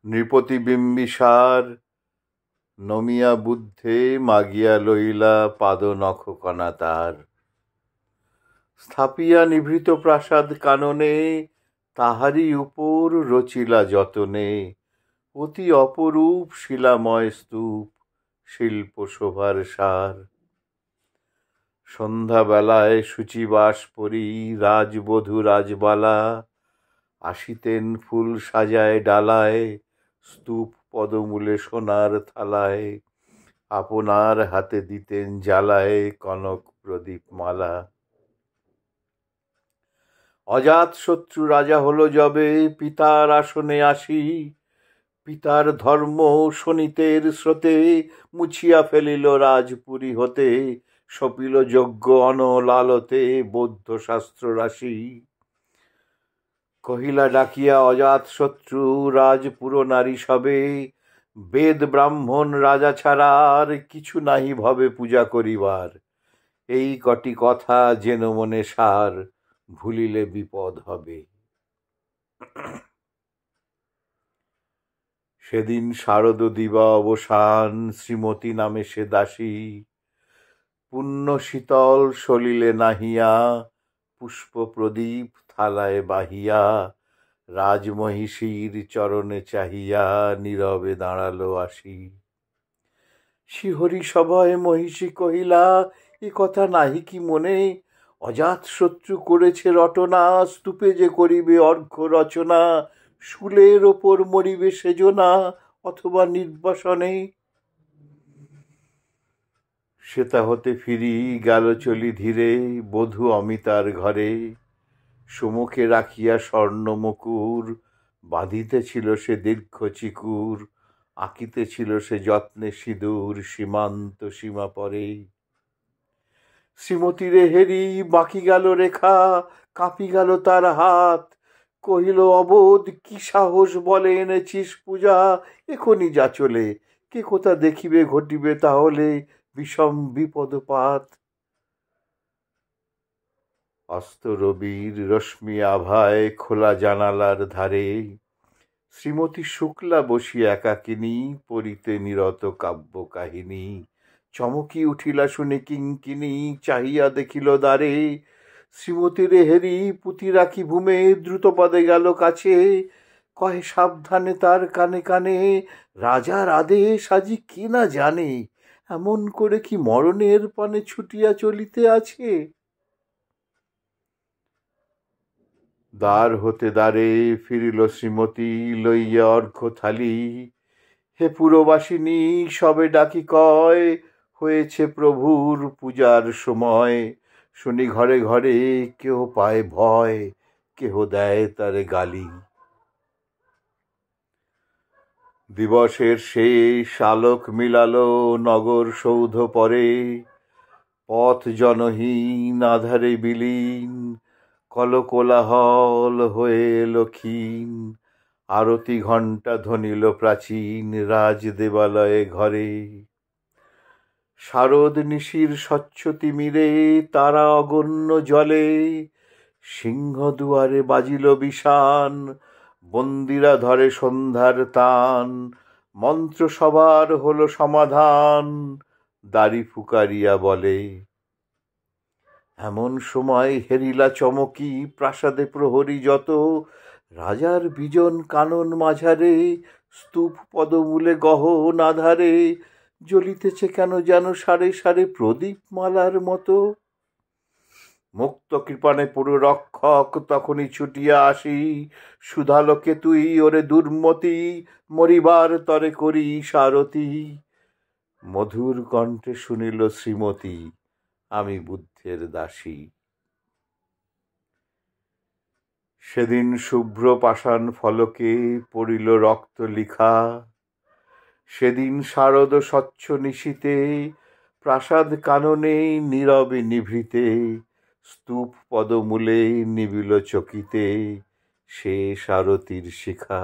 নৃপতি বিম্বিসার নমিয়া বুদ্ধে মাগিয়া লইলা পাদ নখ কণা তার। স্থাপিয়া নিভৃত প্রাসাদ কাননে তাহারি উপর রচিলা যতনে অতি অপরূপ শিলাময় স্তূপ শিল্প শোভার সার। সন্ধ্যাবেলায় শুচিবাস পরি রাজবধূ রাজবালা আসিতেন ফুল সাজায় ডালায় স্তূপ পদমূলে সোনার থালায় আপনার হাতে দিতেন জ্বালায় কনক প্রদীপ মালা। অজাত শত্রু রাজা হলো যবে পিতার আসনে আসি পিতার ধর্ম শোণিতের স্রোতে মুছিয়া ফেলিল রাজপুরী হতে সপিল যজ্ঞ অনল আলোতে বৌদ্ধ শাস্ত্র রাশি। কহিলা ডাকিয়া অজাত শত্রু রাজপুর নারী সবে বেদ ব্রাহ্মণ রাজা ছাড়া আর কিছু নাহি ভবে পূজা করিবার এই কটি কথা যেন মনে সার ভুলিলে বিপদ হবে। সেদিন শারদ দিবা অবসান শ্রীমতী নামে সে দাসী পুণ্য শীতল সলিলে নাহিয়া পুষ্প প্রদীপ থালায় বাহিয়া রাজমহিষীর চরণে চাহিয়া নীরবে দাঁড়ালো আসি। শিহরি সভয়ে মহিষী কহিলা এ কথা নাহি কি মনে অজাত শত্রু করেছে রটনা স্তূপে যে করিবে অর্ঘ্য রচনা শুলের ওপর মরিবে সেজনা অথবা নির্বাসনে। শ্বেতা হতে ফিরি গেল চলি ধীরে বধূ অমিতার ঘরে সুমুখে রাখিয়া স্বর্ণ মুকুর বাঁধিতেছিল সে দীর্ঘ চিকুর আঁকিতেছিল সে যত্নে সিঁদুর সীমান্ত সীমা পরে। শ্রীমতীরে হেরি বাকি গেল রেখা কাঁপি গেল তার হাত কহিল অবোধ কি সাহস বলে এনেছিস পূজা এখনই যা চলে কে কোথা দেখিবে ঘটিবে তাহলে বিষম বিপদপাত। অস্ত রবির রশ্মি আভায় খোলা জানালার ধারে শ্রীমতী শুক্লা বসিয়া একাকিনী পড়িতে নিরত কাব্য কাহিনী চমকি উঠিলা শুনে কিঙ্কিনী চাহিয়া দেখিল দ্বারে শ্রীমতীর হেরি পুঁতি রাখি ভূমে দ্রুতপদে গেল কাছে কহে সাবধানে তার কানে কানে রাজার আদেশ আজি কি না জানে এমন করে কি মরণের পানে ছুটিয়া চলিতে আছে। দ্বার হতে দ্বারে ফিরিল শ্রীমতী লইয়া অর্ঘ্য থালি হে পুরবাসিনী সবে ডাকি কয় হয়েছে প্রভুর পূজার সময় শুনি ঘরে ঘরে কেহ পায় ভয় কেহ দেয় তারে গালি। দিবসের শেষ আলোক মিলালো নগর সৌধ পরে পথ জনহীন আধারে বিলীন কলকোলাহল হয়ে এলো ক্ষীণ আরতি ঘণ্টা ধ্বনিল প্রাচীন রাজ দেবালয়ে ঘরে। শারদ নিশির স্বচ্ছ তিমিরে তারা অগণ্য জলে সিংহ দুয়ারে বাজিল বিষান বন্দিরা ধরে সন্ধ্যার তান মন্ত্র সবার হলো সমাধান দাড়ি ফুকারিয়া বলে। এমন সময় হেরিলা চমকি প্রাসাদে প্রহরী যত রাজার বিজন কানন মাঝারে স্তূপ পদমূলে গহন আধারে জ্বলিতেছে কেন যেন সারে সারে প্রদীপ মালার মতো। মুক্ত কৃপাণে পুরো রক্ষক তখনই ছুটিয়া আসি সুধালোকে তুই ওরে দুর্মতি মরিবার তরে করি সারথি। মধুর কণ্ঠে শুনিল শ্রীমতী আমি বুদ্ধের দাসী। সেদিন শুভ্র পাষাণ ফলকে পড়িল রক্ত লিখা সেদিন শারদ স্বচ্ছ নিশীতে প্রাসাদ কাননে নীরবে নিভৃতে স্তূপ পদমূলে নিবিল চকিতে শেষ আরতির শিখা।